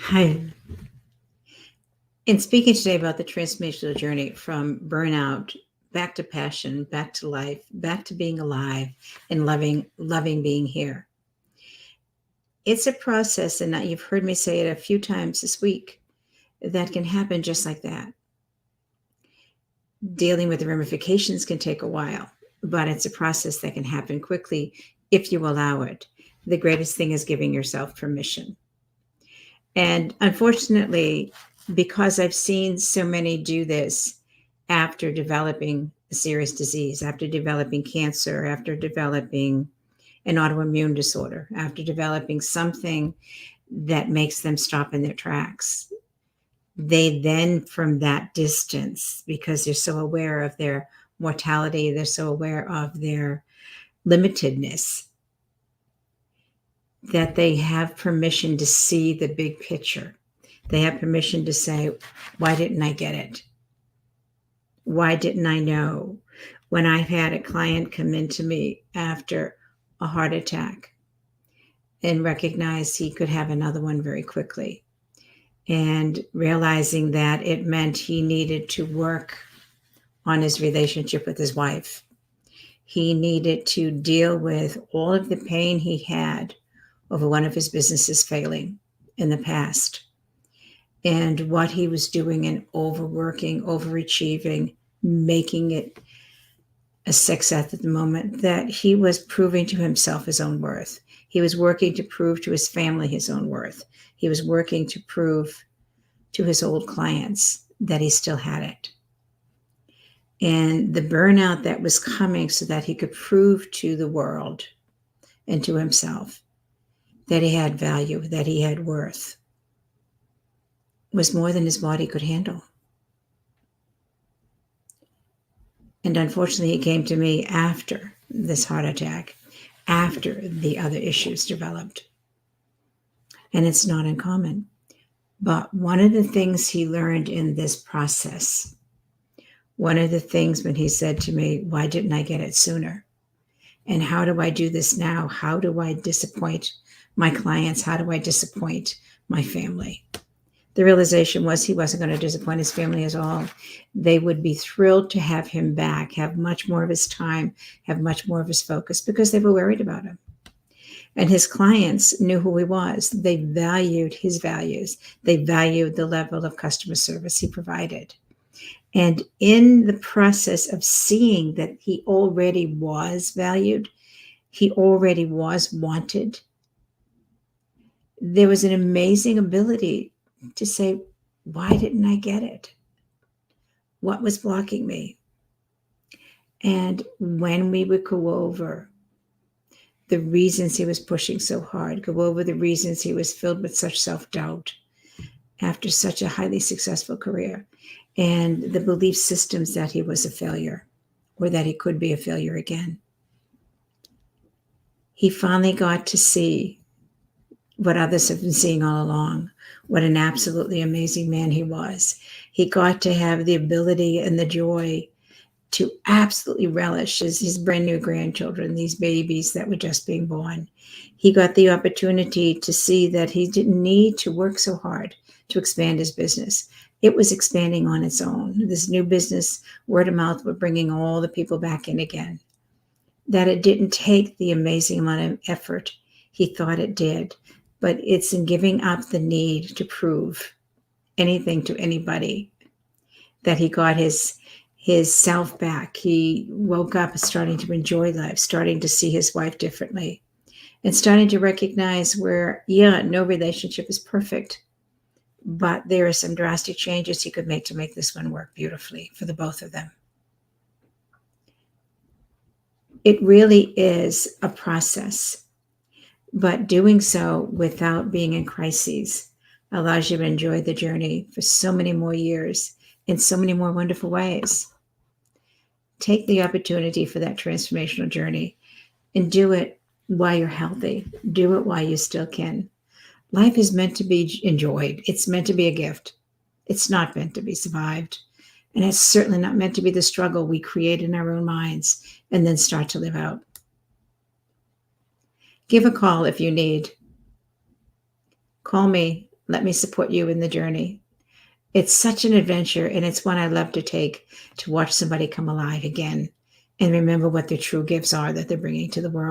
Hi. In speaking today about the transformational journey from burnout back to passion, back to life, back to being alive and loving being here. It's a process, and you've heard me say it a few times this week, that can happen just like that. Dealing with the ramifications can take a while, but it's a process that can happen quickly if you allow it. The greatest thing is giving yourself permission. And unfortunately, because I've seen so many do this after developing a serious disease, after developing cancer, after developing an autoimmune disorder, after developing something that makes them stop in their tracks, they then, from that distance, because they're so aware of their mortality, they're so aware of their limitedness, that they have permission to see the big picture. They have permission to say, why didn't I get it? Why didn't I know? When I've had a client come into me after a heart attack and recognize he could have another one very quickly, and realizing that it meant he needed to work on his relationship with his wife. He needed to deal with all of the pain he had over one of his businesses failing in the past, and what he was doing and overworking, overachieving, making it a success at the moment, that he was proving to himself his own worth. He was working to prove to his family his own worth. He was working to prove to his old clients that he still had it. And the burnout that was coming so that he could prove to the world and to himself that he had value, that he had worth, was more than his body could handle. And unfortunately, he came to me after this heart attack, after the other issues developed. And it's not uncommon. But one of the things he learned in this process, one of the things when he said to me, why didn't I get it sooner? And how do I do this now? How do I disappoint my clients? How do I disappoint my family? The realization was he wasn't going to disappoint his family at all. They would be thrilled to have him back, have much more of his time, have much more of his focus, because they were worried about him. And his clients knew who he was. They valued his values. They valued the level of customer service he provided. And in the process of seeing that he already was valued, he already was wanted, there was an amazing ability to say, why didn't I get it? What was blocking me? And when we would go over the reasons he was pushing so hard, go over the reasons he was filled with such self-doubt after such a highly successful career, and the belief systems that he was a failure or that he could be a failure again, he finally got to see what others have been seeing all along, what an absolutely amazing man he was. He got to have the ability and the joy to absolutely relish his brand new grandchildren, these babies that were just being born. He got the opportunity to see that he didn't need to work so hard to expand his business. It was expanding on its own. This new business, word of mouth, were bringing all the people back in again. That it didn't take the amazing amount of effort he thought it did, but it's in giving up the need to prove anything to anybody that he got his self back. He woke up starting to enjoy life, starting to see his wife differently, and starting to recognize where, no relationship is perfect, but there are some drastic changes he could make to make this one work beautifully for the both of them. It really is a process, but doing so without being in crises allows you to enjoy the journey for so many more years in so many more wonderful ways. Take the opportunity for that transformational journey and do it while you're healthy. Do it while you still can. Life is meant to be enjoyed. It's meant to be a gift. It's not meant to be survived. And it's certainly not meant to be the struggle we create in our own minds and then start to live out. Give a call if you need. Call me Let me support you in the journey. It's such an adventure, and it's one I love to take, to watch somebody come alive again and remember what their true gifts are that they're bringing to the world.